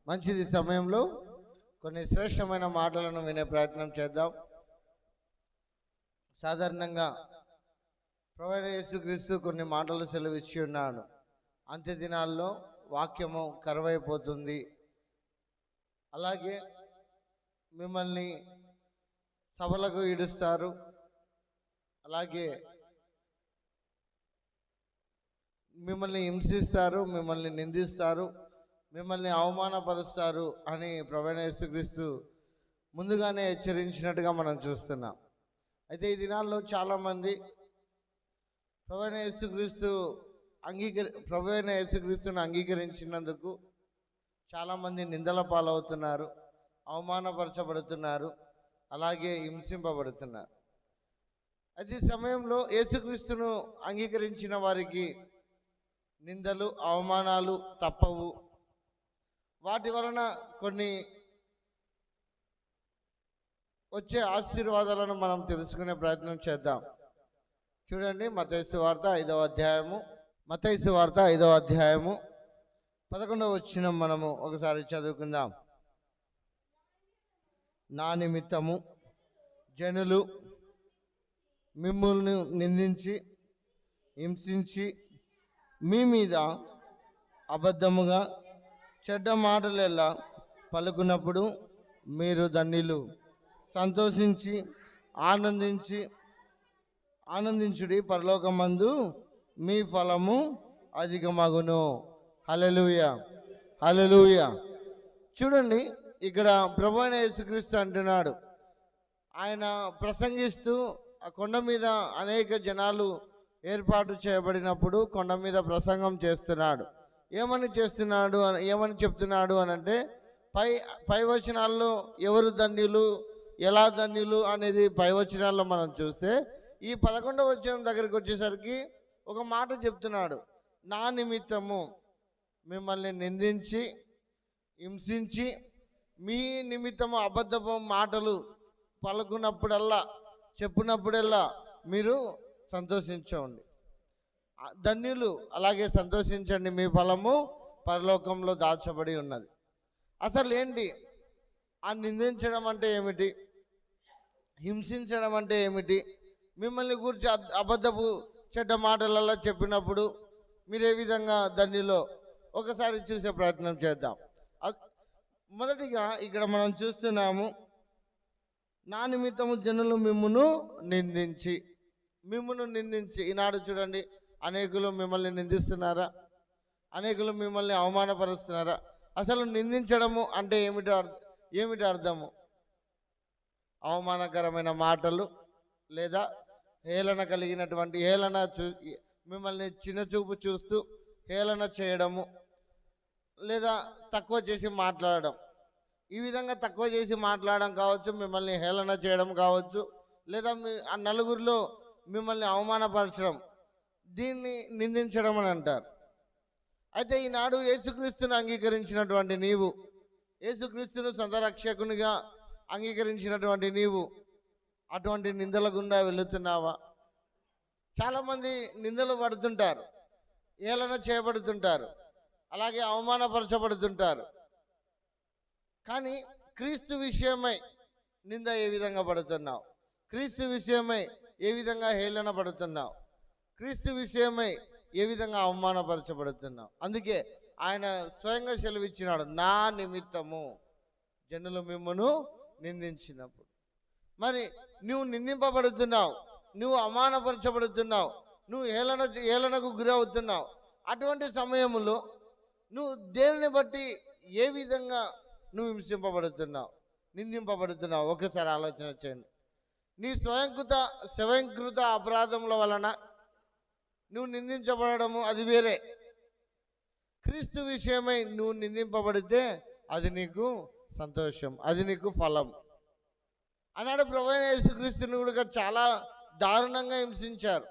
మంచిది. సమయంలో కొన్ని శ్రేష్టమైన మాటలను వినే ప్రయత్నం చేద్దాం. సాధారణంగా ప్రభువైన యేసుక్రీస్తు కొన్ని మాటలు సెలవిచ్చి ఉన్నాడు. అంత్య దినాల్లో వాక్యము కరువైపోతుంది, అలాగే మిమ్మల్ని సభలకు ఈడుస్తారు, అలాగే మిమ్మల్ని హింసిస్తారు, మిమ్మల్ని నిందిస్తారు, మిమ్మల్ని అవమానపరుస్తారు అని ప్రభువైన యేసుక్రీస్తు ముందుగానే హెచ్చరించినట్టుగా మనం చూస్తున్నాం. అయితే ఈ దినాల్లో చాలామంది ప్రభువైన యేసుక్రీస్తుని అంగీకరించినందుకు చాలామంది నిందల పాలవుతున్నారు, అవమానపరచబడుతున్నారు, అలాగే హింసింపబడుతున్నారు. అయితే ఈ సమయంలో యేసుక్రీస్తును అంగీకరించిన వారికి నిందలు, అవమానాలు తప్పవు. వాటి వలన కొన్ని వచ్చే ఆశీర్వాదాలను మనం తెలుసుకునే ప్రయత్నం చేద్దాం. చూడండి, మత్తయి సువార్త 5వ అధ్యాయము 11వ వచనం మనము ఒకసారి చదువుకుందాం. నా నిమిత్తము జనులు మిమ్ముల్ని నిందించి హింసించి మీ మీద అబద్ధముగా చెడ్డ మాటలెల్లా పలుకున్నప్పుడు మీరు ధన్యులు. సంతోషించి ఆనందించుడి, పరలోకమందు మీ ఫలము అధికమగును. హల్లెలూయా, హల్లెలూయా. చూడండి, ఇక్కడ ప్రభువైన యేసుక్రీస్తు అంటున్నాడు, ఆయన ప్రసంగిస్తూ ఆ కొండ మీద అనేక జనాలు ఏర్పాటు చేయబడినప్పుడు కొండ మీద ప్రసంగం చేస్తున్నాడు. ఏమని చెప్తున్నాడు అని అంటే, పై వచనాల్లో ఎవరు ధన్యులు, ఎలా ధన్యులు అనేది పై వచనాల్లో మనం చూస్తే, ఈ 11వ వచనం దగ్గరికి వచ్చేసరికి ఒక మాట చెప్తున్నాడు. నా నిమిత్తము మిమ్మల్ని నిందించి హింసించి మీ నిమిత్తము అబద్ధపు మాటలు చెప్పినప్పుడల్లా మీరు సంతోషించండి, ధన్యులు, అలాగే సంతోషించండి, మీ ఫలము పరలోకంలో దాచబడి ఉన్నది. అసలు ఏంటి ఆ నిందించడం అంటే ఏమిటి, హింసించడం అంటే ఏమిటి, మిమ్మల్ని గురించి అబద్ధపు చెడ్డ మాటలలో చెప్పినప్పుడు మీరు ఏ విధంగా ధన్యులో ఒకసారి చూసే ప్రయత్నం చేద్దాం. మొదటిగా ఇక్కడ మనం చూస్తున్నాము, నా నిమిత్తము జనులు మిమ్మును నిందించి. ఈనాడు చూడండి, అనేకులు మిమ్మల్ని నిందిస్తున్నారా, అనేకులు మిమ్మల్ని అవమానపరుస్తున్నారా? అసలు నిందించడము అంటే ఏమిటి అర్థము? అవమానకరమైన మాటలు లేదా హేళన కలిగినటువంటి మిమ్మల్ని చిన్నచూపు చూస్తూ హేళన చేయడము, లేదా తక్కువ చేసి మాట్లాడడం. ఈ విధంగా తక్కువ చేసి మాట్లాడడం కావచ్చు, మిమ్మల్ని హేళన చేయడం కావచ్చు, లేదా ఆ నలుగురిలో మిమ్మల్ని అవమానపరచడం, దీన్ని నిందించడం అని అంటారు. అయితే ఈనాడు యేసుక్రీస్తును అంగీకరించినటువంటి నీవు, యేసుక్రీస్తును సొంత రక్షకునిగా అంగీకరించినటువంటి నీవు అటువంటి నిందల గుండా వెళుతున్నావా? చాలామంది నిందలు పడుతుంటారు, హేళన చేయబడుతుంటారు, అలాగే అవమానపరచబడుతుంటారు. కానీ క్రీస్తు విషయమై నింద ఏ విధంగా పడుతున్నావు? క్రీస్తు విషయమై ఏ విధంగా హేళన పడుతున్నావు? క్రీస్తు విషయమై ఏ విధంగా అవమానపరచబడుతున్నావు? అందుకే ఆయన స్వయంగా సెలవిచ్చినాడు, నా నిమిత్తము జనులు మిమ్మును నిందించినప్పుడు. మరి నువ్వు నిందింపబడుతున్నావు, నువ్వు అవమానపరచబడుతున్నావు, నువ్వు హేళనకు గురవుతున్నావు. అటువంటి సమయంలో నువ్వు దేనిని బట్టి ఏ విధంగా నువ్వు హింసింపబడుతున్నావు, నిందింపబడుతున్నావు? ఒకసారి ఆలోచన చేయండి. నీ స్వయంకృత అపరాధముల వలన నువ్వు నిందించబడము అది వేరే. క్రీస్తు విషయమై నువ్వు నిందింపబడితే అది నీకు సంతోషం, అది నీకు ఫలం. ఆనాడు ప్రభువైన యేసుక్రీస్తుని కూడా చాలా దారుణంగా హింసించారు,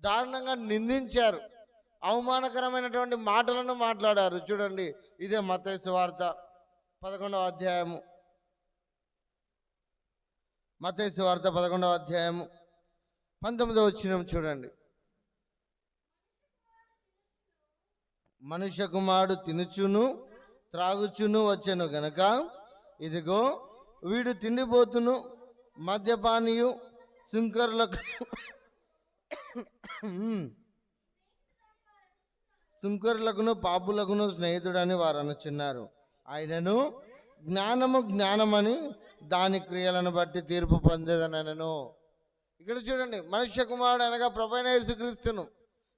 దారుణంగా నిందించారు, అవమానకరమైనటువంటి మాటలను మాట్లాడారు. చూడండి, ఇదే మత్తయి సువార్త 11వ అధ్యాయము 19వ వచనం చూడండి. మనుష్య కుమారుడు తినుచును త్రాగుచును వచ్చెను గనక ఇదిగో వీడు తిండిపోతును మద్యపానీయు సుంకరులకును పాపులకును స్నేహితుడని వారు అనుచున్నారు. ఆయనను జ్ఞానమని దాని క్రియలను బట్టి తీర్పు పొందేదనను. ఇక్కడ చూడండి, మనుష్య కుమారుడు అనగా ప్రభువైన యేసుక్రీస్తును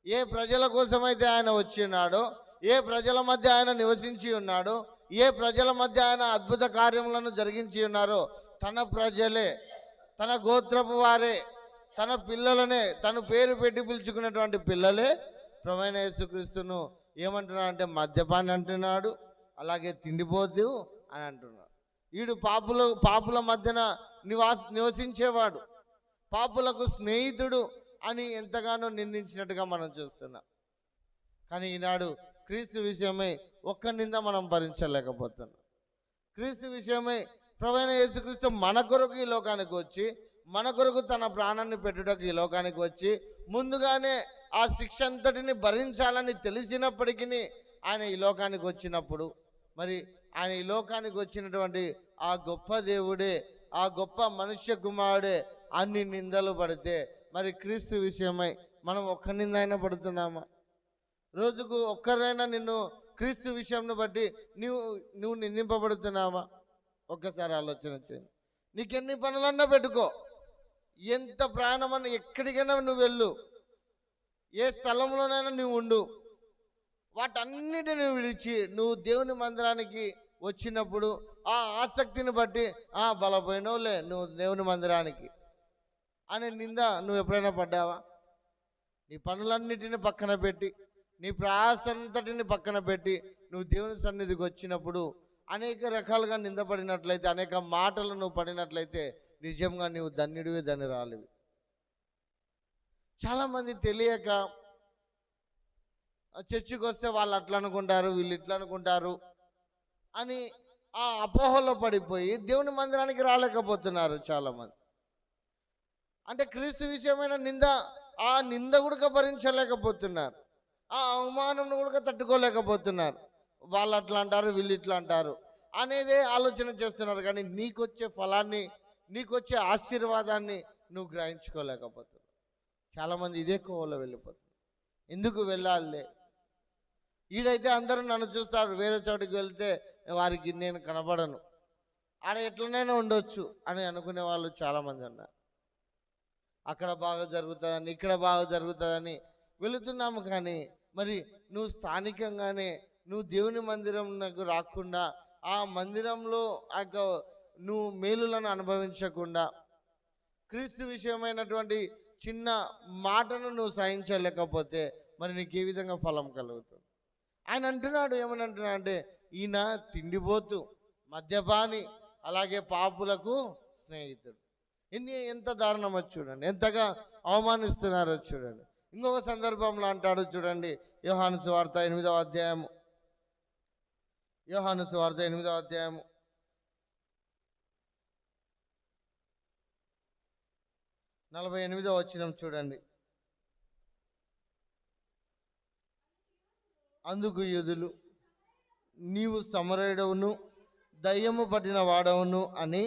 ఏ ప్రజల కోసమైతే ఆయన వచ్చి ఉన్నాడో, ఏ ప్రజల మధ్య ఆయన నివసించి ఉన్నాడో, ఏ ప్రజల మధ్య ఆయన అద్భుత కార్యములను జరిగించి ఉన్నారో, తన ప్రజలే, తన గోత్రపు వారే, తన పిల్లలనే, తను పేరు పెట్టి పిలుచుకున్నటువంటి పిల్లలే ప్రభువైన యేసుక్రీస్తును ఏమంటున్నాడు అంటే మద్యపాని అంటున్నాడు, అలాగే తిండిపోతూ అని అంటున్నాడు. వీడు పాపుల మధ్యన నివసించేవాడు, పాపులకు స్నేహితుడు అని ఎంతగానో నిందించినట్టుగా మనం చూస్తున్నాం. కానీ ఈనాడు క్రీస్తు విషయమై ఒక్క నింద మనం భరించలేకపోతున్నాం. క్రీస్తు విషయమై ప్రభువైన యేసుక్రీస్తు మన కొరకు ఈ లోకానికి వచ్చి, మన కొరకు తన ప్రాణాన్ని పెట్టుటకు ఈ లోకానికి వచ్చి, ముందుగానే ఆ శిక్ష అంతటిని భరించాలని తెలిసినప్పటికీ ఆయన ఈ లోకానికి వచ్చినప్పుడు, మరి ఆయన ఈ లోకానికి వచ్చినటువంటి ఆ గొప్ప దేవుడే, ఆ గొప్ప మనుష్య కుమారుడే అన్ని నిందలు పడితే, మరి క్రీస్తు విషయమై మనం ఒక్క నింద అయినా పడుతున్నామా? రోజుకు ఒక్కరైనా నిన్ను క్రీస్తు విషయంను బట్టి నువ్వు నిందింపబడుతున్నావా? ఒక్కసారి ఆలోచన చేయండి. నీకెన్ని పనులన్నా పెట్టుకో, ఎంత ప్రయాణమన్నా, ఎక్కడికైనా నువ్వు వెళ్ళు, ఏ స్థలంలోనైనా నువ్వు ఉండు, వాటన్నిటిని విడిచి నువ్వు దేవుని మందిరానికి వచ్చినప్పుడు ఆ ఆసక్తిని బట్టి బలపోయినవులే నువ్వు దేవుని మందిరానికి అనే నింద నువ్వు ఎప్పుడైనా పడ్డావా? నీ పనులన్నిటిని పక్కన పెట్టి, నీ ప్రయాసంతటిని పక్కన పెట్టి నువ్వు దేవుని సన్నిధికి వచ్చినప్పుడు అనేక రకాలుగా నిందపడినట్లయితే, అనేక మాటలు నువ్వు పడినట్లయితే నిజంగా నువ్వు ధన్యుడివి, ధన్యురాలివి. చాలామంది తెలియక చర్చికి వస్తే వాళ్ళు అట్లా అనుకుంటారు, వీళ్ళు ఇట్లా అనుకుంటారు అని ఆ అపోహలో పడిపోయి దేవుని మందిరానికి రాలేకపోతున్నారు చాలామంది. అంటే క్రీస్తు విషయమైన ఆ నింద కూడా భరించలేకపోతున్నారు, ఆ అవమానం కూడా తట్టుకోలేకపోతున్నారు. వాళ్ళు అట్లా అంటారు, వీళ్ళు ఇట్లా అంటారు అనేదే ఆలోచన చేస్తున్నారు. కానీ నీకొచ్చే ఫలాన్ని, నీకొచ్చే ఆశీర్వాదాన్ని నువ్వు గ్రహించుకోలేకపోతున్నావు. చాలామంది ఇదే కోవలో వెళ్ళిపోతున్నారు. ఎందుకు వెళ్ళాలి? ఈడైతే అందరూ నన్ను చూస్తారు, వేరే చోటుకి వెళ్తే వారికి నేను కనబడను, ఆడ ఎట్లనైనా ఉండొచ్చు అని అనుకునే వాళ్ళు చాలామంది ఉన్నారు. అక్కడ బాగా జరుగుతుందని, ఇక్కడ బాగా జరుగుతుందని వెళుతున్నాము. కానీ మరి నువ్వు స్థానికంగానే నువ్వు దేవుని మందిరంకు రాకుండా, ఆ మందిరంలో నువ్వు మేలులను అనుభవించకుండా, క్రీస్తు విషయమైనటువంటి చిన్న మాటను నువ్వు సహించలేకపోతే మరి నీకు ఏ విధంగా ఫలం కలుగుతుంది? ఆయన అంటున్నాడు, ఏమని అంటున్నాడు అంటే, ఈయన తిండిపోతూ, మద్యపాని, అలాగే పాపులకు స్నేహితుడు. ఎంత దారుణమో చూడండి, ఎంతగా అవమానిస్తున్నారో చూడండి. ఇంకొక సందర్భంలో అంటాడు చూడండి, యోహాను సువార్త 8వ అధ్యాయము, యోహాను సువార్త 8వ అధ్యాయము 48వ వచనం చూడండి. అందుకు యూదులు, నీవు సమరయుడవును దయ్యము పట్టిన వాడవును అని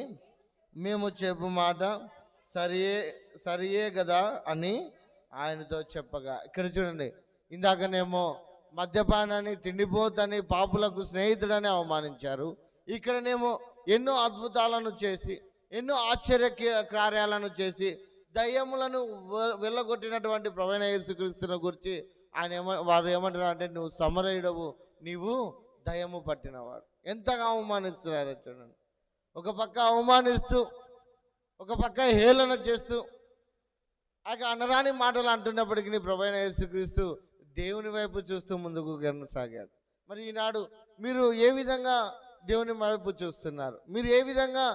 మేము చెప్పు మాట సరియే కదా అని ఆయనతో చెప్పగా. ఇక్కడ చూడండి, ఇందాకనేమో మద్యపానాన్ని, తిండిపోతని, పాపులకు స్నేహితుడని అవమానించారు. ఇక్కడనేమో ఎన్నో అద్భుతాలను చేసి, ఎన్నో ఆశ్చర్య కార్యాలను చేసి దయ్యములను వెళ్ళగొట్టినటువంటి ప్రభువైన యేసుక్రీస్తుని గురించి వారు ఏమంటున్నారు అంటే, నువ్వు సమరయుడవు, నీవు దయ్యము పట్టినవాడు. ఎంతగా అవమానిస్తున్నారో చూడండి. ఒక పక్క అవమానిస్తూ, ఒక పక్క హేళన చేస్తూ, అనరాని మాటలు అంటున్నప్పటికీ ప్రభువైన యేసుక్రీస్తు దేవుని వైపు చూస్తూ ముందుకు కొనసాగాడు. మరి ఈనాడు మీరు ఏ విధంగా దేవుని వైపు చూస్తున్నారు? మీరు ఏ విధంగా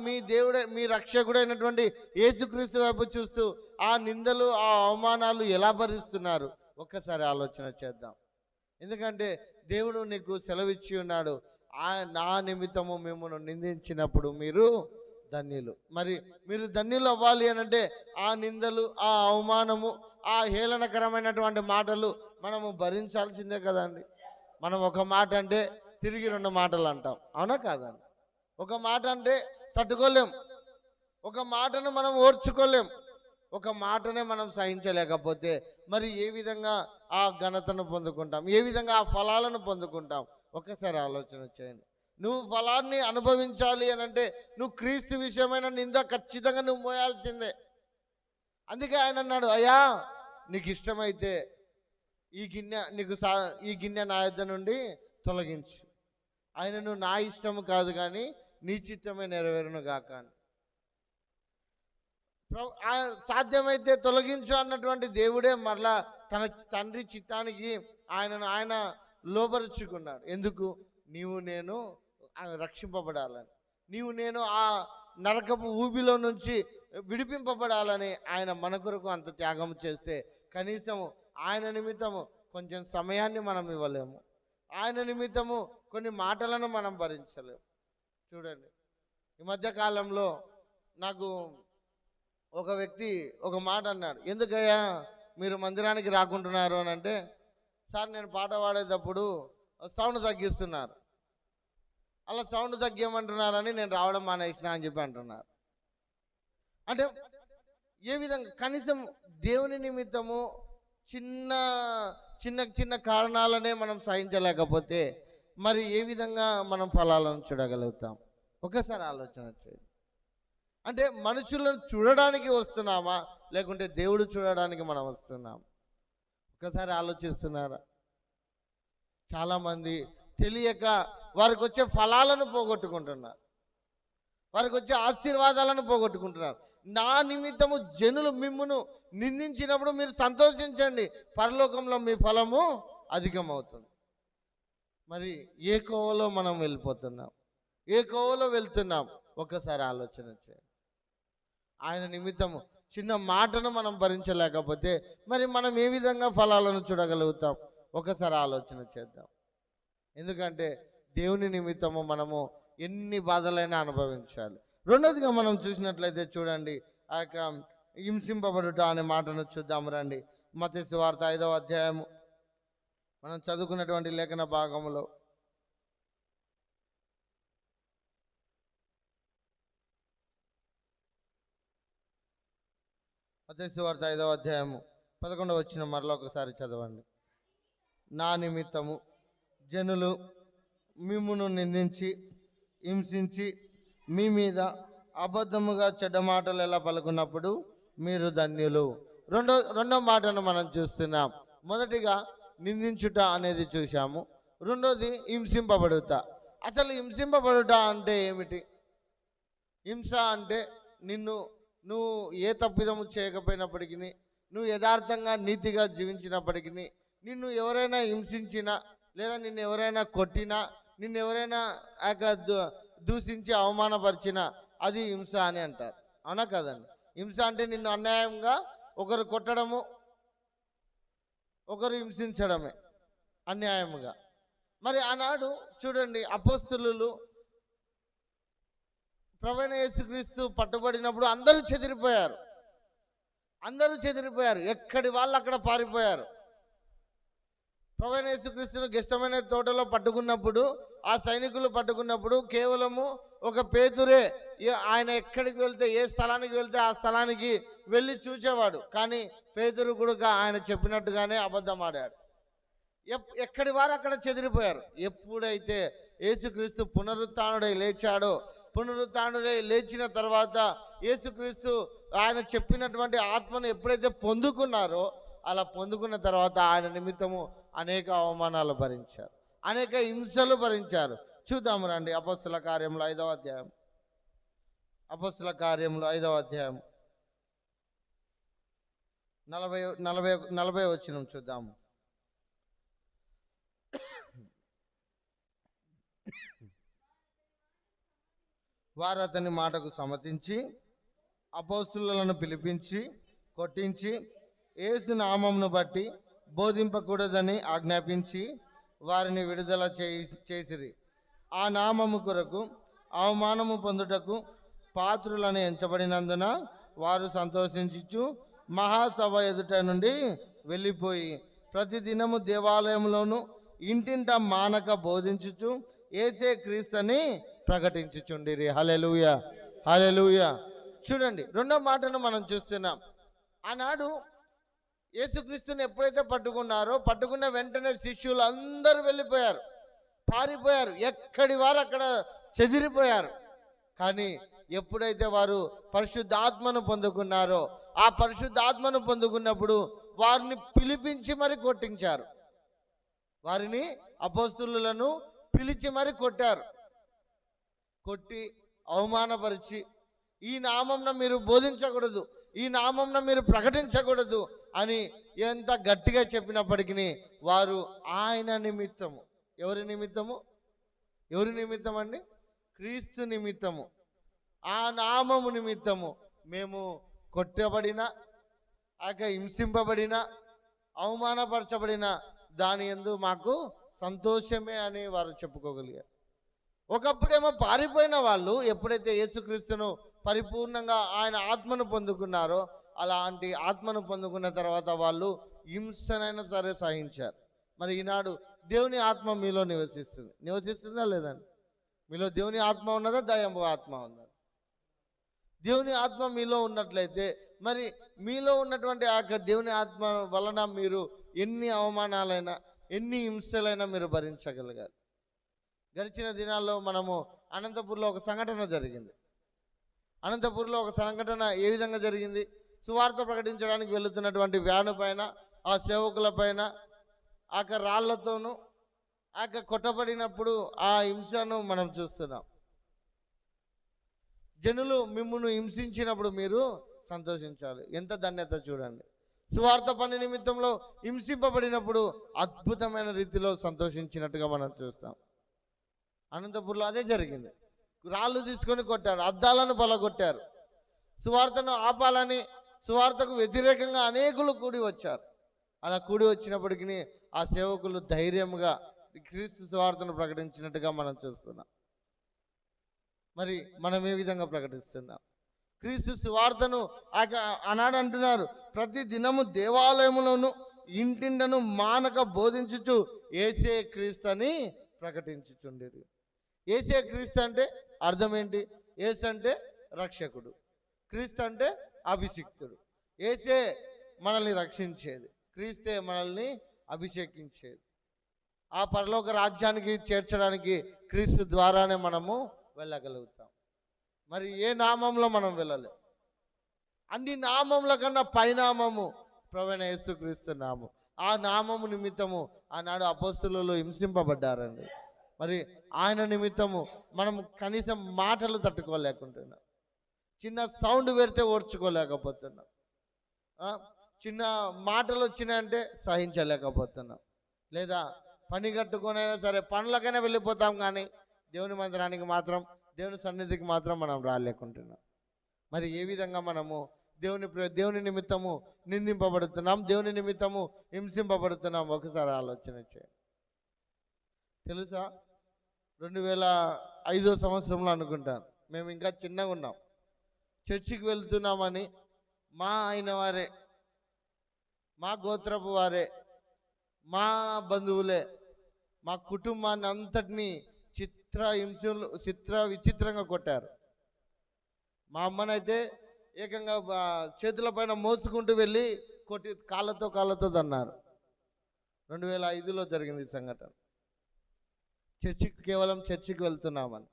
మీ దేవుడే, మీ రక్షకుడైనటువంటి యేసుక్రీస్తు వైపు చూస్తూ ఆ నిందలు, ఆ అవమానాలు ఎలా భరిస్తున్నారు? ఒక్కసారి ఆలోచన చేద్దాం. ఎందుకంటే దేవుడు నీకు సెలవిచ్చి ఉన్నాడు, నా నిమిత్తము మిమ్మల్ని నిందించినప్పుడు మీరు ధన్యులు. మరి మీరు ధన్యులు అవ్వాలి అని అంటే ఆ నిందలు, ఆ అవమానము, ఆ హేళనకరమైనటువంటి మాటలు మనము భరించాల్సిందే కదండి. మనం ఒక మాట అంటే తిరిగి 2 మాటలు అంటాం. అవునా కాదండి? ఒక మాట అంటే తట్టుకోలేం, ఒక మాటను మనం ఓర్చుకోలేం, ఒక మాటనే మనం సహించలేకపోతే మరి ఏ విధంగా ఆ ఘనతను పొందుకుంటాం, ఏ విధంగా ఆ ఫలాలను పొందుకుంటాం? ఒక్కసారి ఆలోచన చేయండి. నువ్వు ఫలాన్ని అనుభవించాలి అని అంటే నువ్వు క్రీస్తు విషయమైన నింద ఖచ్చితంగా నువ్వు మోయాల్సిందే. అందుకే ఆయన అన్నాడు, అయ్యా నీకు ఇష్టమైతే ఈ గిన్నె నా యొద్ద నుండి తొలగించు. ఆయనను నా ఇష్టము కాదు కానీ నీ చిత్తమే నెరవేరును గాక అని. సాధ్యమైతే తొలగించు అన్నటువంటి దేవుడే మరలా తన తండ్రి చిత్తానికి ఆయన లోబరుచుకున్నాడు. ఎందుకు? నీవు నేను రక్షింపబడాలని, నీవు నేను ఆ నరకపు ఊబిలో నుంచి విడిపింపబడాలని ఆయన మన కొరకు అంత త్యాగం చేస్తే కనీసం ఆయన నిమిత్తము కొంచెం సమయాన్ని మనం ఇవ్వలేము, ఆయన నిమిత్తము కొన్ని మాటలను మనం భరించలేము. చూడండి, ఈ మధ్యకాలంలో నాకు ఒక వ్యక్తి ఒక మాట అన్నాడు, ఎందుకయ్యా మీరు మందిరానికి రాకుంటున్నారు అని అంటే, సార్ నేను పాట పాడేటప్పుడు సౌండ్ తగ్గిస్తున్నారు, అలా సౌండ్ తగ్గియమంటున్నారని నేను రావడం మానేసిన అని చెప్పి అంటున్నారు. అంటే ఏ విధంగా కనీసం దేవుని నిమిత్తము చిన్న చిన్న చిన్న కారణాలనే మనం సహించలేకపోతే మరి ఏ విధంగా మనం ఫలాలను చూడగలుగుతాం? ఒకసారి ఆలోచన చేయండి. అంటే మనుషులను చూడడానికి వస్తున్నామా లేకుంటే దేవుడు చూడడానికి మనం వస్తున్నామా? ఒకసారి ఆలోచిస్తున్నారా? చాలామంది తెలియక వారికి వచ్చే ఫలాలను పోగొట్టుకుంటున్నారు, వారికి వచ్చే ఆశీర్వాదాలను పోగొట్టుకుంటున్నారు. నా నిమిత్తము జనులు మిమ్మును నిందించినప్పుడు మీరు సంతోషించండి, పరలోకంలో మీ ఫలము అధికమవుతుంది. మరి ఏ కోవలో మనం వెళ్ళిపోతున్నాం, ఏ కోవలో వెళ్తున్నాం? ఒకసారి ఆలోచన చేయండి. ఆయన నిమిత్తము చిన్న మాటను మనం భరించలేకపోతే మరి మనం ఏ విధంగా ఫలాలను చూడగలుగుతాం? ఒకసారి ఆలోచన చేద్దాం. ఎందుకంటే దేవుని నిమిత్తము మనము ఎన్ని బాధలైనా అనుభవించాలి. రెండోదిగా మనం చూసినట్లయితే చూడండి, ఆ యొక్క హింసింపబడుట అనే మాటను చూద్దాం రండి. మత్తయి సువార్త 5వ అధ్యాయము మనం చదువుకున్నటువంటి లేఖన భాగంలో మత్తయి సువార్త 5వ అధ్యాయము 11వ వచనం మరలా ఒకసారి చదవండి. నా నిమిత్తము జనులు మిమ్మును నిందించి హింసించి మీ మీద అబద్ధముగా చెడ్డ మాటలు ఎలా పలుకున్నప్పుడు మీరు ధన్యులు. రెండో మాటను మనం చూస్తున్నాం. మొదటిగా నిందించుట అనేది చూసాము, రెండోది హింసింపబడుట. అసలు హింసింపబడుట అంటే ఏమిటి? హింస అంటే నువ్వు ఏ తప్పిదము చేయకపోయినప్పటికీ, నువ్వు యథార్థంగా నీతిగా జీవించినప్పటికీ నిన్ను ఎవరైనా హింసించినా లేదా నిన్ను ఎవరైనా కొట్టినా, నిన్ను ఎవరైనా దూషించి అవమానపరిచినా అది హింస అని అంటారు. అవునా కదండి? హింస అంటే నిన్ను అన్యాయంగా ఒకరు కొట్టడము, ఒకరు హింసించడమే అన్యాయముగా. మరి ఆనాడు చూడండి, అపోస్తలులు ప్రభువైన యేసుక్రీస్తు పట్టుబడినప్పుడు అందరూ చెదిరిపోయారు, ఎక్కడి వాళ్ళు అక్కడ పారిపోయారు. ప్రభువైన యేసుక్రీస్తును గెత్సేమనే తోటలో పట్టుకున్నప్పుడు, ఆ సైనికులు పట్టుకున్నప్పుడు కేవలము ఒక పేతురే ఆయన ఎక్కడికి వెళ్తే, ఏ స్థలానికి వెళ్తే ఆ స్థలానికి వెళ్ళి చూచేవాడు. కానీ పేతురు కూడా ఆయన చెప్పినట్టుగానే అబద్ధం ఆడాడు. ఎక్కడి వారు అక్కడ చెదిరిపోయారు. ఎప్పుడైతే యేసుక్రీస్తు పునరుత్థానుడై లేచాడో, పునరుత్థానుడై లేచిన తర్వాత యేసుక్రీస్తు ఆయన చెప్పినటువంటి ఆత్మను ఎప్పుడైతే పొందుకున్నారో, అలా పొందుకున్న తర్వాత ఆయన నిమిత్తము అనేక అవమానాలు భరించారు, అనేక హింసలు భరించారు. చూద్దాము రండి, అపోస్తల కార్యములు 5వ అధ్యాయం. అపోస్తల కార్యములు 5వ అధ్యాయం 40 వచనం చూద్దాము. వారు అతని మాటకు సమ్మతించి అపోస్తలులను పిలిపించి కొట్టించి యేసు నామమును బట్టి బోధింపకూడదని ఆజ్ఞాపించి వారిని విడుదల చేసిరి. ఆ నామము కొరకు అవమానము పొందుటకు పాత్రులను ఎంచబడినందున వారు సంతోషించుచు మహాసభ ఎదుట నుండి వెళ్ళిపోయి ప్రతిదినము దేవాలయంలోను ఇంటింట మానక బోధించుచు యేసే క్రీస్తుని ప్రకటించుచుండిరి. హల్లెలూయా, హల్లెలూయా. చూడండి, రెండో మాటను మనం చూస్తున్నాం. ఆనాడు యేసుక్రీస్తుని ఎప్పుడైతే పట్టుకున్నారో, పట్టుకున్న వెంటనే శిష్యులు అందరూ వెళ్ళిపోయారు, పారిపోయారు, ఎక్కడి వారు అక్కడ చెదిరిపోయారు. కానీ ఎప్పుడైతే వారు పరిశుద్ధాత్మను పొందుకున్నారో, ఆ పరిశుద్ధాత్మను పొందుకున్నప్పుడు వారిని పిలిపించి మరి కొట్టించారు. వారిని, అపోస్తలులను పిలిచి మరి కొట్టారు. కొట్టి అవమానపరిచి, ఈ నామంన మీరు బోధించకూడదు, ఈ నామంన మీరు ప్రకటించకూడదు అని ఎంత గట్టిగా చెప్పినప్పటికీ వారు ఆయన నిమిత్తము, ఎవరి నిమిత్తము? ఎవరి నిమిత్తం అండి? క్రీస్తు నిమిత్తము, ఆ నామము నిమిత్తము మేము కొట్టబడిన, హింసింపబడిన, అవమానపరచబడిన దాని యందు మాకు సంతోషమే అని వారు చెప్పుకోగలిగారు. ఒకప్పుడేమో పారిపోయిన వాళ్ళు ఎప్పుడైతే యేసుక్రీస్తును పరిపూర్ణంగా ఆయన ఆత్మను పొందుకున్నారో, అలాంటి ఆత్మను పొందుకున్న తర్వాత వాళ్ళు హింసనైనా సరే సహించారు. మరి ఈనాడు దేవుని ఆత్మ మీలో నివసిస్తుందా లేదండి? మీలో దేవుని ఆత్మ ఉన్నదా, దయ్యపు ఆత్మ ఉన్నదా? దేవుని ఆత్మ మీలో ఉన్నట్లయితే మరి మీలో ఉన్నటువంటి ఆ దేవుని ఆత్మ వలన మీరు ఎన్ని అవమానాలైనా, ఎన్ని హింసలైనా మీరు భరించగలగాలి. గడిచిన దినాల్లో మనము అనంతపూర్లో ఒక సంఘటన జరిగింది. అనంతపూర్లో ఒక సంఘటన ఏ విధంగా జరిగింది? సువార్త ప్రకటించడానికి వెళుతున్నటువంటి వ్యాను పైన, ఆ సేవకుల పైన రాళ్లతోనూ కొట్టబడినప్పుడు ఆ హింసను మనం చూస్తున్నాం. జనులు మిమ్మును హింసించినప్పుడు మీరు సంతోషించాలి. ఎంత ధన్యత చూడండి. సువార్త పని నిమిత్తంలో హింసింపబడినప్పుడు అద్భుతమైన రీతిలో సంతోషించినట్టుగా మనం చూస్తాం. అనంతపూర్లో అదే జరిగింది. రాళ్ళు తీసుకొని కొట్టారు, అద్దాలను పలగొట్టారు. సువార్తను ఆపాలని, సువార్తకు వ్యతిరేకంగా అనేకులు కూడి వచ్చారు. అలా కూడి వచ్చినప్పటికీ ఆ సేవకులు ధైర్యంగా క్రీస్తు సువార్తను ప్రకటించినట్టుగా మనం చూస్తున్నాం. మరి మనం ఏ విధంగా ప్రకటిస్తున్నాం క్రీస్తు సువార్తను? ఆనాడు అంటున్నారు, ప్రతి దినము దేవాలయములోను ఇంటింటను మానక బోధించుచు యేసే క్రీస్తు అని ప్రకటించుచుండేది. యేసే క్రీస్తు అంటే అర్థం ఏంటి? యేసు అంటే రక్షకుడు, క్రీస్తు అంటే అభిషిక్తుడు. యేసే మనల్ని రక్షించేది, క్రీస్తే మనల్ని అభిషేకించేది. ఆ పరలోక రాజ్యానికి చేర్చడానికి క్రీస్తు ద్వారానే మనము వెళ్ళగలుగుతాం. మరి ఏ నామంలో మనం వెళ్ళలేం. అన్ని నామముల కన్నా పైనామము ప్రభువైన యేసుక్రీస్తు నామం. ఆ నామము నిమిత్తము ఆనాడు అపోస్తలులు హింసింపబడ్డారండి. మరి ఆయన నిమిత్తము మనం కనీసం మాటలు తట్టుకోలేకుంటున్నాం. చిన్న సౌండ్ పెడితే ఓర్చుకోలేకపోతున్నాం. చిన్న మాటలు వచ్చినాయంటే సహించలేకపోతున్నాం. లేదా పని కట్టుకొనైనా సరే పనులకైనా వెళ్ళిపోతాం, కానీ దేవుని మందిరానికి మాత్రం, దేవుని సన్నిధికి మాత్రం మనం రాలేకుంటున్నాం. మరి ఏ విధంగా మనము దేవుని నిమిత్తము నిందింపబడుతున్నాం, దేవుని నిమిత్తము హింసింపబడుతున్నాం? ఒకసారి ఆలోచన చేయండి. తెలుసా, 2005 సంవత్సరంలో అనుకుంటాను, మేము ఇంకా చిన్నగా ఉన్నాం, చర్చికి వెళ్తున్నామని మా ఆయన వారే, మా గోత్రపు వారే, మా బంధువులే మా కుటుంబాన్ని అంతటినీ విచిత్రంగా కొట్టారు. మా అమ్మనైతే ఏకంగా చేతుల పైన మోసుకుంటూ వెళ్ళి కొట్టి కాళ్ళతో దన్నారు. 2005లో జరిగింది ఈ సంఘటన. కేవలం చర్చికి వెళ్తున్నామని.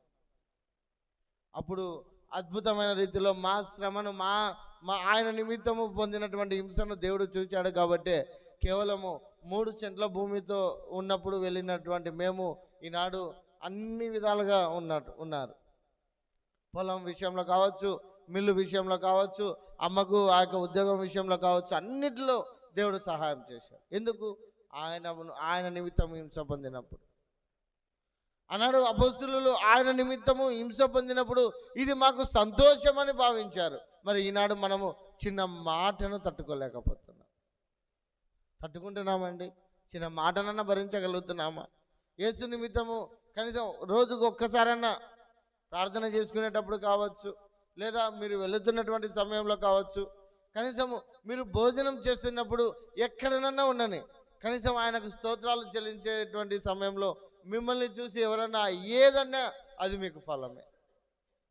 అప్పుడు అద్భుతమైన రీతిలో మా శ్రమను, మా ఆయన నిమిత్తము పొందినటువంటి హింసను దేవుడు చూచాడు. కాబట్టి కేవలము 3 సెంట్ల భూమితో ఉన్నప్పుడు వెళ్ళినటువంటి మేము ఈనాడు అన్ని విధాలుగా ఉన్నారు. పొలం విషయంలో కావచ్చు, మిల్లు విషయంలో కావచ్చు, అమ్మకు ఆ ఉద్యోగం విషయంలో కావచ్చు, అన్నిటిలో దేవుడు సహాయం చేశాడు. ఎందుకు? ఆయన నిమిత్తం హింస పొందినప్పుడు. అన్నాడు అపోస్తలులు ఆయన నిమిత్తము హింస పొందినప్పుడు ఇది మాకు సంతోషమని భావించారు. మరి ఈనాడు మనము చిన్న మాటను తట్టుకుంటున్నామండి? చిన్న మాటనన్నా భరించగలుగుతున్నామా? యేసు నిమిత్తము కనీసం రోజుకు ఒక్కసారన్నా ప్రార్థన చేసుకునేటప్పుడు కావచ్చు, లేదా మీరు వెళుతున్నటువంటి సమయంలో కావచ్చు, కనీసము మీరు భోజనం చేస్తున్నప్పుడు ఎక్కడనన్నా ఉండని కనీసం ఆయనకు స్తోత్రాలు చెల్లించేటువంటి సమయంలో మిమ్మల్ని చూసి ఎవరన్నా ఏదన్నా అది మీకు ఫలమే,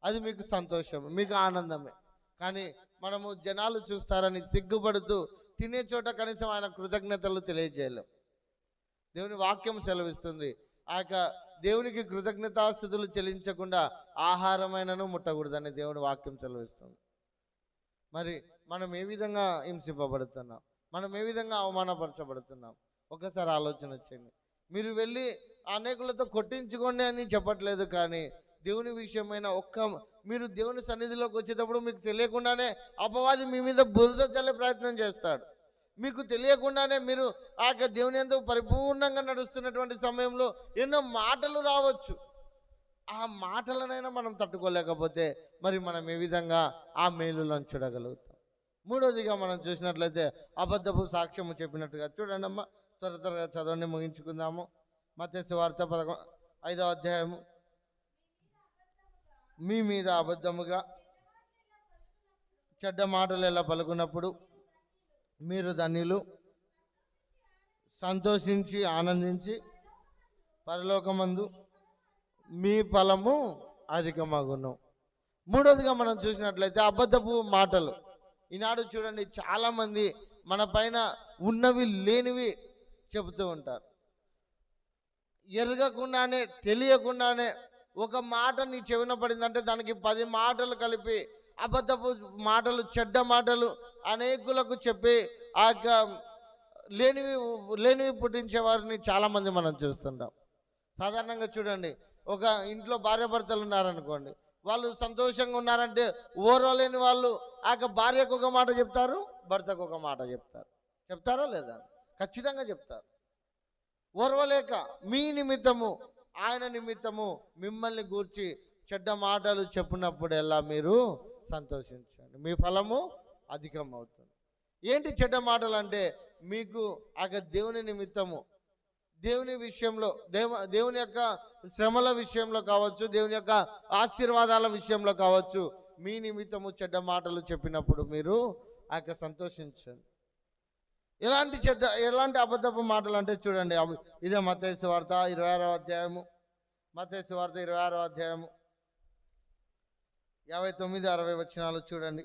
అది మీకు సంతోషం, మీకు ఆనందమే. కానీ మనము జనాలు చూస్తారని సిగ్గుపడుతూ తినే చోట కనీసం ఆయన కృతజ్ఞతలు తెలియజేయలేం. దేవుని వాక్యం సెలవిస్తుంది, ఆ యొక్క దేవునికి కృతజ్ఞతాస్తుతులు చెల్లించకుండా ఆహారమైనను ముట్టకూడదని దేవుని వాక్యం సెలవిస్తుంది. మరి మనం ఏ విధంగా హింసింపబడుతున్నాం, మనం ఏ విధంగా అవమానపరచబడుతున్నాం ఒకసారి ఆలోచన చేయండి. మీరు వెళ్ళి అనేకులతో కొట్టించుకోండి అని చెప్పట్లేదు, కానీ దేవుని విషయమైన మీరు దేవుని సన్నిధిలోకి వచ్చేటప్పుడు మీకు తెలియకుండానే అపవాది మీ మీద బురద చల్లే ప్రయత్నం చేస్తాడు. మీకు తెలియకుండానే మీరు ఆ దేవుని యందు పరిపూర్ణంగా నడుస్తున్నటువంటి సమయంలో ఎన్నో మాటలు రావచ్చు. ఆ మాటలనైనా మనం తట్టుకోలేకపోతే మరి మనం ఏ విధంగా ఆ మేలులను చూడగలుగుతాం? మూడోదిగా మనం చూసినట్లయితే అబద్ధపు సాక్ష్యము చెప్పినట్టుగా చూడండి అమ్మా, త్వరగా చదవండి, ముగించుకుందాము. మత్తయి సువార్త 5వ అధ్యాయము. మీ మీద అబద్ధముగా చెడ్డ మాటలు ఎలా పలుకున్నప్పుడు మీరు ధన్యులు, సంతోషించి ఆనందించి పరలోకమందు మీ ఫలము అధికమగును. మూడోదిగా మనం చూసినట్లయితే అబద్ధపు మాటలు. ఈనాడు చూడండి, చాలామంది మన పైన ఉన్నవి లేనివి చెబుతూ ఉంటారు. ఎరగకుండానే తెలియకుండానే ఒక మాట నీ చెవిన పడిందంటే దానికి 10 మాటలు కలిపి అబద్ధపు మాటలు, చెడ్డ మాటలు అనేకులకు చెప్పి ఆ లేనివి పుట్టించే వారిని చాలామంది మనం చూస్తుంటాం. సాధారణంగా చూడండి, ఒక ఇంట్లో భార్యాభర్తలు ఉన్నారనుకోండి, వాళ్ళు సంతోషంగా ఉన్నారంటే ఓర్వలేని వాళ్ళు ఆ భార్యకు ఒక మాట చెప్తారు, భర్తకు ఒక మాట చెప్తారు. చెప్తారో లేదా? ఖచ్చితంగా చెప్తారు. ఓర్వలేక మీ నిమిత్తము ఆయన నిమిత్తము మిమ్మల్ని గూర్చి చెడ్డ మాటలు చెప్పినప్పుడెల్లా మీరు సంతోషించండి, మీ ఫలము అధికం అవుతుంది. ఏంటి చెడ్డ మాటలు అంటే, మీకు ఆ దేవుని నిమిత్తము, దేవుని విషయంలో, దేవుని యొక్క శ్రమల విషయంలో కావచ్చు, దేవుని యొక్క ఆశీర్వాదాల విషయంలో కావచ్చు, మీ నిమిత్తము చెడ్డ మాటలు చెప్పినప్పుడు మీరు ఆ సంతోషించండి. ఎలాంటి అబద్ధపు మాటలు అంటే చూడండి, ఇదే మత్తయి సువార్త 26వ అధ్యాయము. మత్తయి సువార్త 26వ అధ్యాయము 59-60 వచనాలు చూడండి.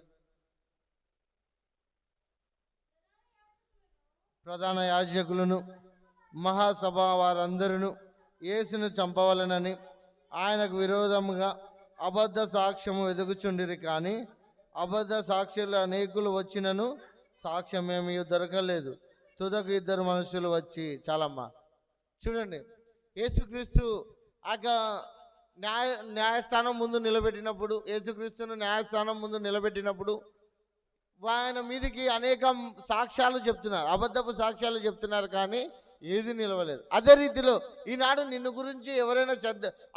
ప్రధాన యాజకులను మహాసభ వారందరూ యేసును చంపవలెనని ఆయనకు విరోధముగా అబద్ధ సాక్ష్యము వెదుకుచుండిరి. కానీ అబద్ధ సాక్షులు అనేకులు వచ్చినను సాక్ష్యమేమీ దొరకలేదు. తుదకు 2 మనుషులు వచ్చి, చాలమ్మా చూడండి, యేసుక్రీస్తు ఆ న్యాయస్థానం ముందు నిలబెట్టినప్పుడు, యేసుక్రీస్తును న్యాయస్థానం ముందు నిలబెట్టినప్పుడు ఆయన మీదికి అనేక సాక్ష్యాలు చెప్తున్నారు, అబద్ధపు సాక్ష్యాలు చెప్తున్నారు, కానీ ఏది నిలవలేదు. అదే రీతిలో ఈనాడు నిన్ను గురించి ఎవరైనా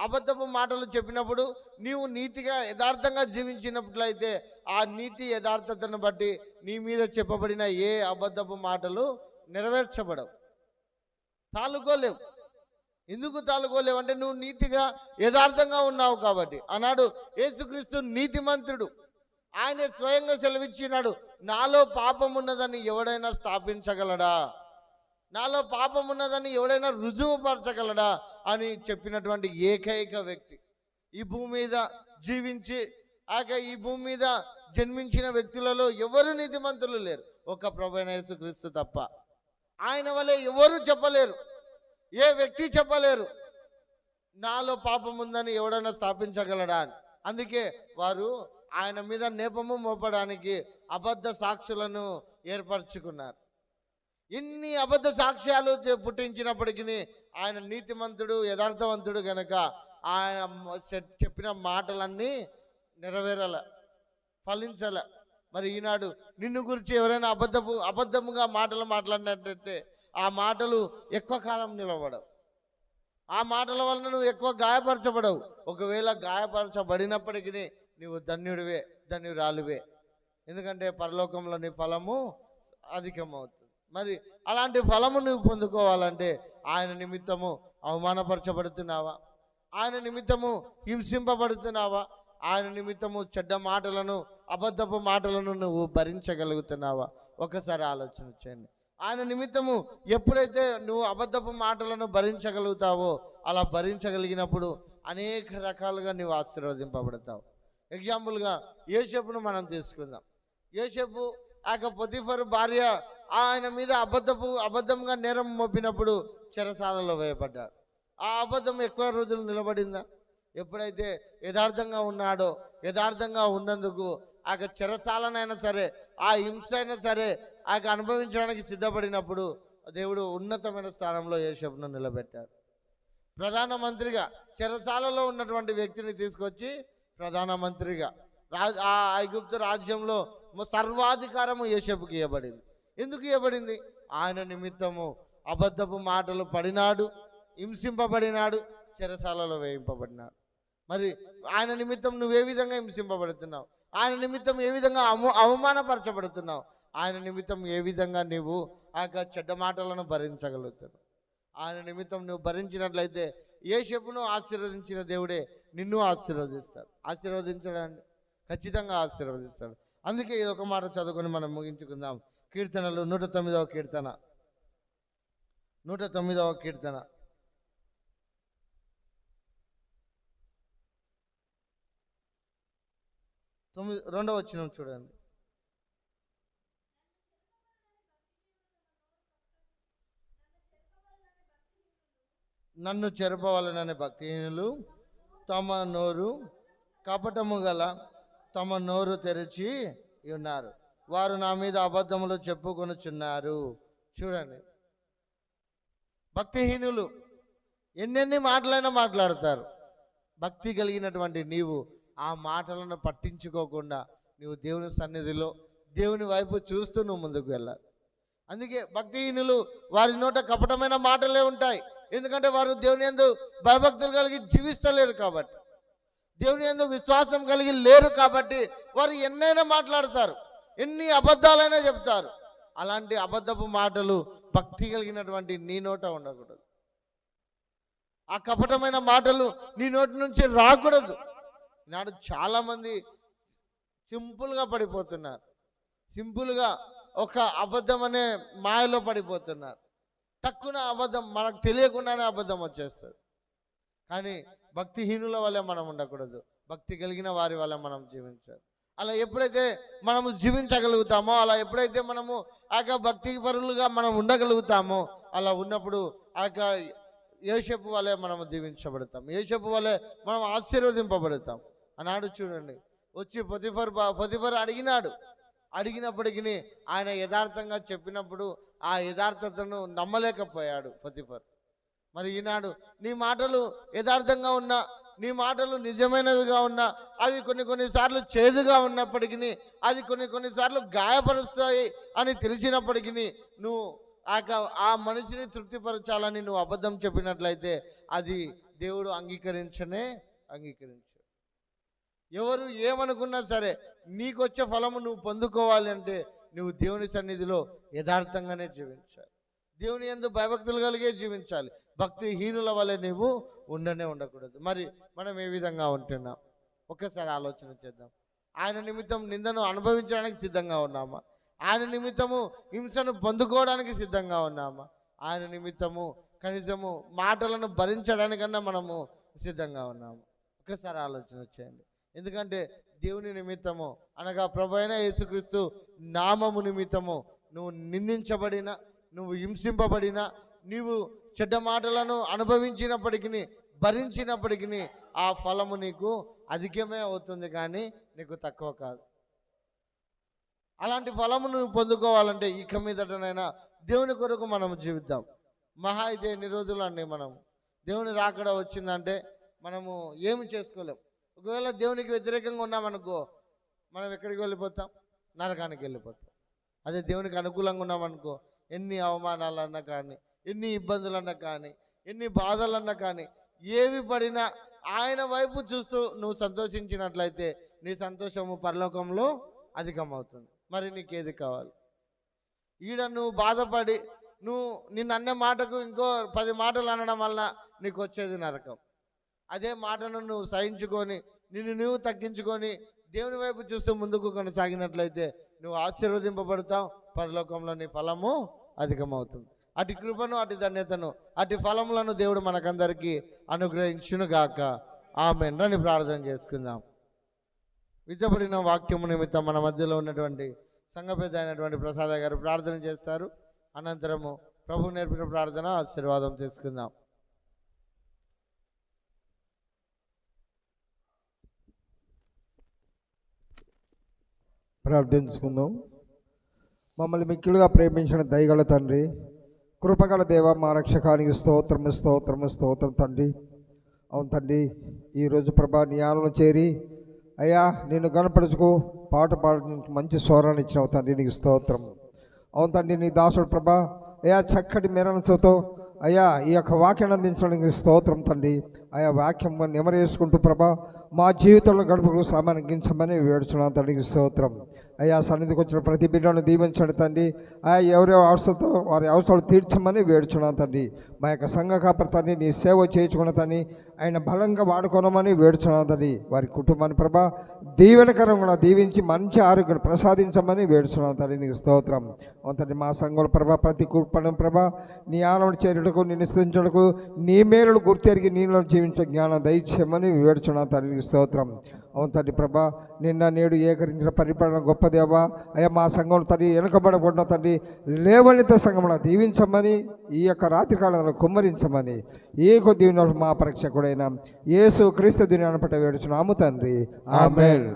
అబద్ధపు మాటలు చెప్పినప్పుడు నీవు నీతిగా యథార్థంగా జీవించినట్లయితే ఆ నీతి యథార్థతను బట్టి నీ మీద చెప్పబడిన ఏ అబద్ధపు మాటలు నెరవేర్చబడవు, తాలుకోలేవు. ఎందుకు తాలుకోలేవు అంటే నువ్వు నీతిగా యథార్థంగా ఉన్నావు కాబట్టి. ఆనాడు యేసుక్రీస్తు నీతిమంతుడు, ఆయన స్వయంగా సెలవిచ్చినాడు, నాలో పాపం ఉన్నదని ఎవడైనా స్థాపించగలడా, నాలో పాపం ఉన్నదని ఎవడైనా రుజువుపరచగలడా అని చెప్పినటువంటి ఏకైక వ్యక్తి. ఈ భూమి మీద జీవించి ఈ భూమి మీద జన్మించిన వ్యక్తులలో ఎవరు నీతిమంతులు లేరు, ఒక్క ప్రభువైన యేసుక్రీస్తు తప్ప. ఆయన వలె ఎవరు చెప్పలేరు, ఏ వ్యక్తి చెప్పలేరు నాలో పాపం ఉందని ఎవడైనా స్థాపించగలడా అని. అందుకే వారు ఆయన మీద నేపము మోపడానికి అబద్ధ సాక్షులను ఏర్పరచుకున్నారు. ఇన్ని అబద్ధ సాక్ష్యాలు పుట్టించినప్పటికీ ఆయన నీతిమంతుడు, యథార్థవంతుడు గనక ఆయన చెప్పిన మాటలన్నీ నెరవేరాల, ఫలించాల. మరి ఈనాడు నిన్ను గురించి ఎవరైనా అబద్ధముగా మాటలు మాట్లాడినట్లయితే ఆ మాటలు ఎక్కువ కాలం నిలబడవు, ఆ మాటల వలన నువ్వు ఎక్కువ గాయపరచబడవు. ఒకవేళ గాయపరచబడినప్పటికీ నువ్వు ధన్యుడివే, ధన్యురాలువే, ఎందుకంటే పరలోకంలో నీ ఫలము అధికమవుతుంది. మరి అలాంటి ఫలము నువ్వు పొందుకోవాలంటే ఆయన నిమిత్తము అవమానపరచబడుతున్నావా, ఆయన నిమిత్తము హింసింపబడుతున్నావా, ఆయన నిమిత్తము చెడ్డ మాటలను, అబద్ధపు మాటలను నువ్వు భరించగలుగుతున్నావా? ఒకసారి ఆలోచన చేయండి. ఆయన నిమిత్తము ఎప్పుడైతే నువ్వు అబద్ధపు మాటలను భరించగలుగుతావో, అలా భరించగలిగినప్పుడు అనేక రకాలుగా నువ్వు ఆశీర్వదింపబడతావు. ఎగ్జాంపుల్గా యోసేపును మనం తీసుకుందాం. యోసేపు ఆ పొతిఫరు భార్య ఆయన మీద అబద్ధంగా నేరం మోపినప్పుడు చెరసాలలో వేయబడ్డాడు. ఆ అబద్ధం ఎక్కువ రోజులు నిలబడిందా? ఎప్పుడైతే యథార్థంగా ఉన్నాడో, యథార్థంగా ఉన్నందుకు ఆ చెరసాలనైనా సరే, ఆ హింస అయినా సరే ఆ అనుభవించడానికి సిద్ధపడినప్పుడు దేవుడు ఉన్నతమైన స్థానంలో యోసేపును నిలబెట్టాడు. ప్రధానమంత్రిగా చెరసాలలో ఉన్నటువంటి వ్యక్తిని తీసుకొచ్చి ప్రధానమంత్రిగా ఆ ఐగుప్తు రాజ్యంలో సర్వాధికారము యోసేపుకి ఇవ్వబడింది. ఎందుకు ఇవ్వబడింది? ఆయన నిమిత్తము అబద్ధపు మాటలు పడినాడు, హింసింపబడినాడు, చెరసాలలో వేయింపబడినాడు. మరి ఆయన నిమిత్తం నువ్వే విధంగా హింసింపబడుతున్నావు? ఆయన నిమిత్తం ఏ విధంగా అవమానపరచబడుతున్నావు? ఆయన నిమిత్తం ఏ విధంగా నీవు ఆ చెడ్డ మాటలను భరించగలుగుతున్నావు? ఆయన నిమిత్తం నువ్వు భరించినట్లయితే యోసేపును ఆశీర్వదించిన దేవుడే నిన్ను ఆశీర్వదిస్తాడు. ఆశీర్వదించడాన్ని ఖచ్చితంగా ఆశీర్వదిస్తాడు. అందుకే ఇది ఒక మాట చదువుకొని మనం ముగించుకుందాం. కీర్తనలు 109వ కీర్తన, 109వ కీర్తన 2వ వచనం చూడండి. నన్ను చెరపవలననే భక్తిహీనులు తమ నోరు కపటము గల తమ నోరు తెరిచి ఉన్నారు, వారు నా మీద అబద్ధములు చెప్పుకొనుచున్నారు. చూడండి, భక్తిహీనులు ఎన్నెన్ని మాటలైనా మాట్లాడతారు. భక్తి కలిగినటువంటి నీవు ఆ మాటలను పట్టించుకోకుండా నీవు దేవుని సన్నిధిలో దేవుని వైపు చూస్తూ నువ్వు ముందుకు వెళ్ళాలి. అందుకే భక్తిహీనులు వారి నోట కపటమైన మాటలే ఉంటాయి. ఎందుకంటే వారు దేవుని యందు భయభక్తులు కలిగి జీవిస్తలేరు కాబట్టి, దేవుని యందు విశ్వాసం కలిగి లేరు కాబట్టి వారు ఎన్నైనా మాట్లాడతారు, ఎన్ని అబద్ధాలైనా చెప్తారు. అలాంటి అబద్ధపు మాటలు భక్తి కలిగినటువంటి నీ నోట ఉండకూడదు. ఆ కపటమైన మాటలు నీ నోటి నుంచి రాకూడదు. ఈనాడు చాలామంది సింపుల్గా పడిపోతున్నారు. సింపుల్గా ఒక అబద్ధం అనే మాయలో పడిపోతున్నారు. తక్కువ అబద్ధం మనకు తెలియకుండానే అబద్ధం వచ్చేస్తుంది. కానీ భక్తిహీనుల వల్ల మనం ఉండకూడదు, భక్తి కలిగిన వారి వల్ల మనం జీవించాలి. అలా ఎప్పుడైతే మనము జీవించగలుగుతామో, అలా ఎప్పుడైతే మనము ఆ భక్తి పరులుగా మనం ఉండగలుగుతామో, అలా ఉన్నప్పుడు ఆ యోసేపు వలె మనము దీవించబడతాం, యోసేపు వలె మనం ఆశీర్వదింపబడతాం. అన్నాడు చూడండి, వచ్చి పొతిఫర్ అడిగినప్పటికీ ఆయన యథార్థంగా చెప్పినప్పుడు ఆ యథార్థతను నమ్మలేకపోయాడు పొతిఫర్. మరి ఈనాడు నీ మాటలు యథార్థంగా ఉన్నా, నీ మాటలు నిజమైనవిగా ఉన్నా, అవి కొన్నిసార్లు చేదుగా ఉన్నప్పటికీ, అది కొన్నిసార్లు గాయపరుస్తాయి అని తెలిసినప్పటికీ నువ్వు ఆ మనిషిని తృప్తిపరచాలని నువ్వు అబద్ధం చెప్పినట్లయితే అది దేవుడు అంగీకరించు. ఎవరు ఏమనుకున్నా సరే నీకొచ్చే ఫలము నువ్వు పొందుకోవాలి అంటే నువ్వు దేవుని సన్నిధిలో యథార్థంగానే జీవించాలి, దేవుని యందు భయభక్తులు కలిగే జీవించాలి. భక్తిహీనుల వల్ల నువ్వు ఉండకూడదు. మరి మనం ఏ విధంగా ఉంటున్నాం ఒక్కసారి ఆలోచన చేద్దాం. ఆయన నిమిత్తం నిందను అనుభవించడానికి సిద్ధంగా ఉన్నామా? ఆయన నిమిత్తము హింసను పొందుకోవడానికి సిద్ధంగా ఉన్నామా? ఆయన నిమిత్తము కనీసము మాటలను భరించడానికన్నా మనము సిద్ధంగా ఉన్నాము? ఒక్కసారి ఆలోచన చేయండి. ఎందుకంటే దేవుని నిమిత్తము అనగా ప్రభు అయిన యేసుక్రీస్తు నామము నిమిత్తము నువ్వు నిందించబడిన, నువ్వు హింసింపబడిన, నీవు చెడ్డ మాటలను అనుభవించినప్పటికీ, భరించినప్పటికీ ఆ ఫలము నీకు అధికమే అవుతుంది, కానీ నీకు తక్కువ కాదు. అలాంటి ఫలము నువ్వు పొందుకోవాలంటే ఇక మీదటనైనా దేవుని కొరకు మనం జీవిద్దాం. మహా అయితే ఎన్ని రోజులు అండి, మనం దేవుని రాకడ వచ్చిందంటే మనము ఏమి చేసుకోలేం. ఒకవేళ దేవునికి వ్యతిరేకంగా ఉన్నామనుకో, మనం ఎక్కడికి వెళ్ళిపోతాం? నరకానికి వెళ్ళిపోతాం. అదే దేవునికి అనుకూలంగా ఉన్నామనుకో, ఎన్ని అవమానాలన్నా కానీ, ఎన్ని ఇబ్బందులన్నా కానీ, ఎన్ని బాధలన్నా కానీ, ఏవి పడినా ఆయన వైపు చూస్తూ నువ్వు సంతోషించినట్లయితే నీ సంతోషము పరలోకంలో అధికమవుతుంది. మరి నీకేది కావాలి? ఈడ నువ్వు బాధపడి నిన్ను అన్న మాటకు ఇంకో 10 మాటలు అనడం వల్ల నీకు వచ్చేది నరకం. అదే మాటను నువ్వు సహించుకొని, నిన్ను నువ్వు తగ్గించుకొని దేవుని వైపు చూస్తూ ముందుకు కొనసాగినట్లయితే నువ్వు ఆశీర్వదింపబడతావు, పరలోకంలో నీ ఫలము అధికమవుతుంది. అటు కృపను, అటు ధన్యతను, అటు ఫలములను దేవుడు మనకందరికీ అనుగ్రహించును గాక. ఆమేన్. రండి ప్రార్థన చేసుకుందాం. విత్తబడిన వాక్యము నిమిత్తం మన మధ్యలో ఉన్నటువంటి సంఘ పెద్ద అయినటువంటి ప్రసాద గారు ప్రార్థన చేస్తారు. అనంతరము ప్రభు నేర్పిన ప్రార్థన ఆశీర్వాదం చేసుకుందాం. ప్రార్థించుకుందాం. మమ్మల్ని మిక్కిలుగా ప్రేమించిన దయగల తండ్రి, కృపగల దేవ, మా రక్షకానికి స్తోత్రము స్తోత్రము స్తోత్రం తండ్రి. అవును తండ్రి, ఈరోజు ప్రభా నీ ఆలయంలో చేరి అయ్యా నిన్ను కనపడుచుకో పాట పాడడానికి మంచి స్వరాన్ని ఇచ్చినావు తండ్రి, నీకు స్తోత్రం. అవును తండ్రి, నీ దాసుడు ప్రభా అయ్యా చక్కటి మెరణతో అయ్యా ఈ యొక్క వాక్యాన్ని అందించడానికి స్తోత్రం తండ్రి. ఆయా వాక్యం నెమరేసుకుంటూ ప్రభా మా జీవితంలో గడుపుకు సామాన్యించమని వేడుచున్నాను తండ్రికి స్తోత్రం. అయ్యా సన్నిధికి వచ్చిన ప్రతి బిడ్డను దీవించండి తండ్రి. ఆయా ఎవరెవరి అవసరంతో వారి అవసరాలు తీర్చమని వేడుచున్నాను తండ్రి. మా యొక్క సంఘ కాపరి తండ్రి నీ సేవ చేయించుకున్న తండ్రి ఆయన బలంగా వాడుకోనమని వేడుచున్నాను తండ్రి. వారి కుటుంబాన్ని ప్రభా దీవెనకరంగా దీవించి మంచి ఆరోగ్యం ప్రసాదించమని వేడుచున్నాను తండ్రి, నీకు స్తోత్రం. తండ్రి మా సంఘంలో ప్రభా ప్రతి కుటుంబం ప్రభా నీ ఆలయం చేరుటకు, నిన్ను స్తుతించుటకు, నీ మేలును గుర్తెరిగి నీలో జీవించే జ్ఞానం దయచేయమని వేడుచున్నాను తండ్రి, నీకు స్తోత్రం. అవును తండ్రి ప్రభా నిన్న నేడు ఏకరించిన పరిపాలన గొప్ప దేవా అయ్యా మా సంఘం తండ్రి వెనుకబడకుండా తండ్రి లేవనిత సంఘంలో దీవించమని, ఈ యొక్క రాత్రి కాలంలో కుమ్మరించమని ఏ కొద్ది మా పరీక్షకుడైన యేసు క్రీస్తు దినాన్ని పట్ట వేడుచున్నాము తండ్రి. ఆమేన్.